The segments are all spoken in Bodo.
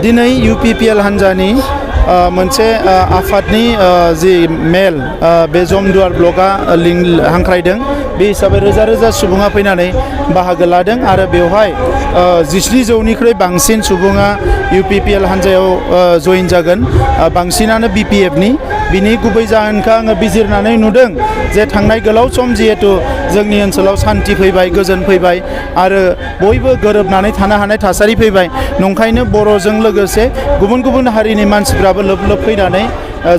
दिनै UPPL हान्जानि मोनसे आफादनि जि मेल बे जमदुवार ब्लकआ हांख्रायदों बे हिसाबै रोजा रोजा सुबुङा फैनानै बाहागो लादों आरो बेवहाय 17,000निख्रुइ बांसिन सुबुङा UPPL हान्जायाव जइन जागोन बांसिनानो BPFनि बिनि गुबै जाहोनखौ आङो बिजिरनानै नुदों जे थांनाय गोलाव सम जिहेतु जोंनि ओनसोलाव सान्थि फैबाय गोजोन फैबाय आरो बयबो गोरोबनानै थानो हानाय थासारि फैबाय नंखायनो बर'जों लोगोसे गुबुन गुबुन हारिनि मानसिफ्राबो लोब लोब फैनानै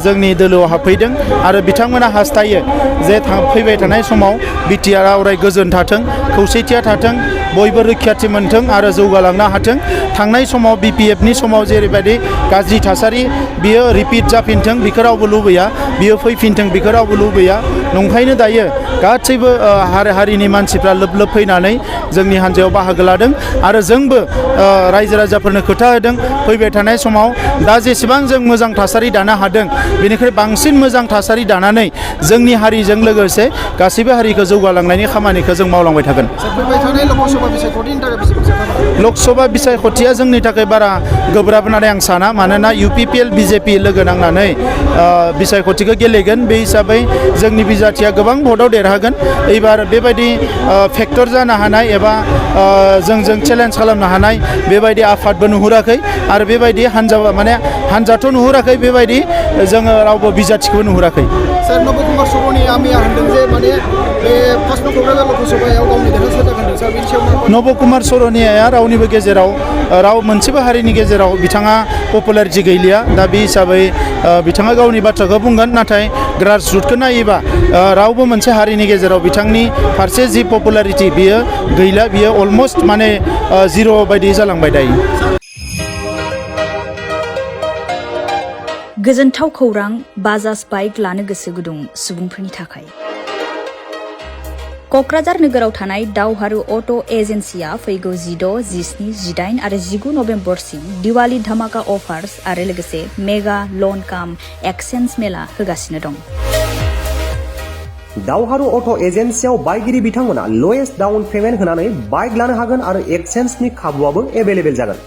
जोंनि दोलोआव हाबफैदों आरो बिथांमोना हास्थायो जे फैबाय थानाय समाव बिटिआर अराय गोजोन थाथों खौसेथिया थाथों बयबो रैखाथि मोनथों आरो जौगालांनो हाथों थांनाय समाव BPFनि समाव जेरैबायदि गाज्रि थासारि बियो रिपिट जाफिनथों बेखौ रावबो लुबैया बियो फैफिनथों बेखौ रावबो लुबैया नंखायनो दायो गासैबो हारिनि मानसिफ्रा लोब लोब फैनानै जोंनि हान्जायाव बाहागो लादों आरो जोंबो रायजो राजाफोरनो खोथा होदों फैबाय थानाय समाव दा जेसेबां जों मोजां थासारि दानो हादों बेनिख्रुइ बांसिन मोजां थासारि दानानै जोंनि हारिजों लोगोसे गासैबो हारिखौ जौगालांनायनि खामानिखौ जों मावलांबाय थागोन लकसभा बिसायख'थिया जोंनि थाखाय बारा गोब्राब होननानै आं साना मानोना UPPL BJP लोगो नांनानै बिसायख'थिखौ गेलेगोन बे हिसाबै जोंनि बिजाथिया गोबां भटआव देरहागोन एबार बेबायदि फेक्टर जानो हानाय एबा जोंजों चेलेन्ज खालामनो हानाय बेबायदि आफादबो नुहुराखै आरो बेबायदि हान्जाथ' नुहुराखै बेबायदि जोङो रावबो बिजाथिखौबो नुहुराखै सार नबकुमार सर'निया मैया होनदों जे माने बे फार्स्ट क'क्राझार लकसभायाव गावनि देरहासार जागोन होनदों सार बेनि सायाव नबकुमार सर'नियाया रावनिबो गेजेराव मोनसेबो हारिनि गेजेराव बिथाङा पपुलारिटि गैलिया दा बे हिसाबै बिथाङा गावनि बाथ्राखौ बुंगोन नाथाय ग्रासरुटखौ नायोबा रावबो मोनसे हारिनि गेजेराव बिथांनि फारसे जि पपुलारिटि बियो गैला बियो अलमस्ट माने जिर' बायदि जालांबाय दायो गोजोनथाव खौरां बाजाज बाइक लानो गोसो गुदुं सुबुंफोरनि थाखाय क'क्राझार नोगोराव थानाय दावहारु अट' एजेन्सिया फैगौ 16, 17, 18 आरो 19 नभेम्बरसिम दिवाली धामाका अफार्स आरो लोगोसे मेगा लन काम एक्सचेन्ज मेला होगासिनो दं दावहारु अट' एजेन्सियाव बायगिरि बिथांमोना लवेस्ट डाउन पेमेन्ट होनानै बाइक लानो हागोन आरो एक्सचेन्जनि खाबुआबो एभेलेबेल जागोन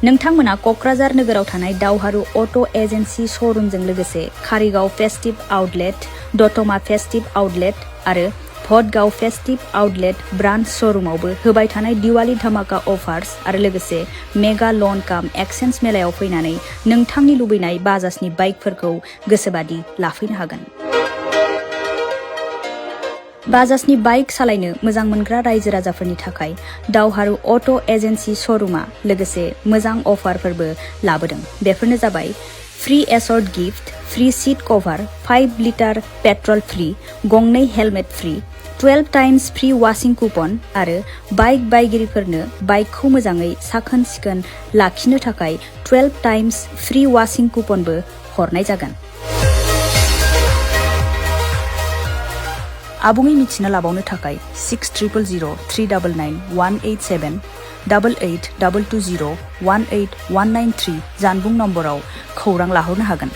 नोंथांमोना क'क्राझार नोगोराव थानाय दावहारु अट' एजेन्सि श'रुमजों लोगोसे कारिगाव फेस्टिभ आउटलेट दतमा फेस्टिभ आउटलेट आरो भटगाव फेस्टिभ आउटलेट ब्रान्च श'रुमावबो होबाय थानाय दिवाली धामाका अफार्स आरो लोगोसे मेगा लन काम एक्सचेन्ज मेलायाव फैनानै नोंथांनि लुबैनाय बाजाजनि बाइकफोरखौ गोसोबादि लाफैनो हागोन बाजाजनि बाइक सालायनो मोजां मोनग्रा रायजो राजाफोरनि थाखाय दावहारु अट' एजेन्सि श'रुमा लोगोसे मोजां अफारफोरबो लाबोदों बेफोरनो जाबाय फ्री एसर्ट gift free seat cover 5 litre petrol free गंनै helmet free 12 times free washing coupon आरो बाइक बायगिरिफोरनो बाइकखौ मोजाङै साखोन सिखोन लाखिनो थाखाय 12 टाइम्स फ्री वाशिं कुपनबो हरनाय जागोन आबुङै मिथिना लाबावनो थाखाय 60000399 187 8822018193 जानबुं नम्बराव खौरां लाहरनो हागोन